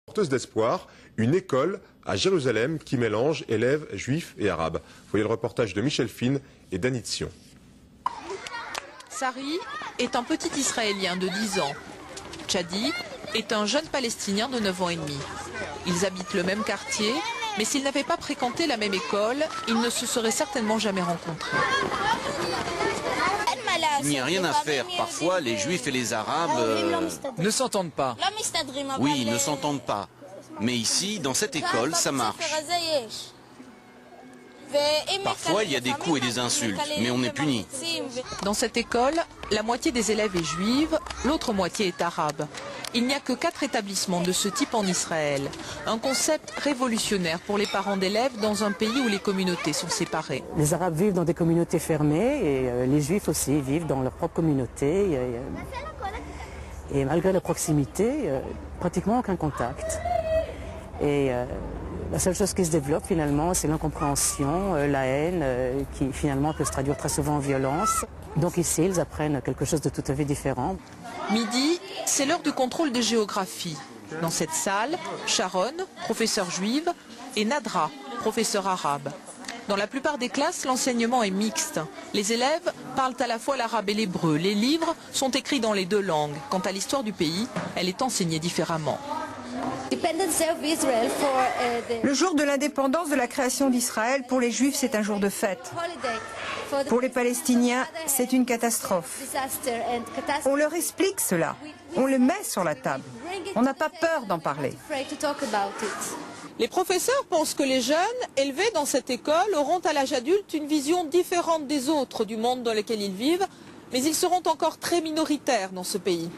Porteuse d'espoir, une école à Jérusalem qui mélange élèves juifs et arabes. Voyez le reportage de Michel Fine et Danny Tsion. Sari est un petit Israélien de 10 ans. Chadi est un jeune Palestinien de 9 ans et demi. Ils habitent le même quartier, mais s'ils n'avaient pas fréquenté la même école, ils ne se seraient certainement jamais rencontrés. Il n'y a rien à faire. Parfois, les Juifs et les Arabes ne s'entendent pas. Oui, ils ne s'entendent pas. Mais ici, dans cette école, ça marche. Parfois, il y a des coups et des insultes, mais on est puni. Dans cette école, la moitié des élèves est juive, l'autre moitié est arabe. Il n'y a que 4 établissements de ce type en Israël. Un concept révolutionnaire pour les parents d'élèves dans un pays où les communautés sont séparées. Les Arabes vivent dans des communautés fermées et les Juifs aussi vivent dans leur propre communauté. Et malgré la proximité, pratiquement aucun contact. Et la seule chose qui se développe finalement, c'est l'incompréhension, la haine, qui finalement peut se traduire très souvent en violence. Donc ici, ils apprennent quelque chose de tout à fait différent. Midi, c'est l'heure du contrôle de géographie. Dans cette salle, Sharon, professeure juive, et Nadra, professeur arabe. Dans la plupart des classes, l'enseignement est mixte. Les élèves parlent à la fois l'arabe et l'hébreu. Les livres sont écrits dans les 2 langues. Quant à l'histoire du pays, elle est enseignée différemment. Le jour de l'indépendance de la création d'Israël, pour les Juifs, c'est un jour de fête. Pour les Palestiniens, c'est une catastrophe. On leur explique cela. On le met sur la table. On n'a pas peur d'en parler. Les professeurs pensent que les jeunes élevés dans cette école auront à l'âge adulte une vision différente des autres du monde dans lequel ils vivent, mais ils seront encore très minoritaires dans ce pays.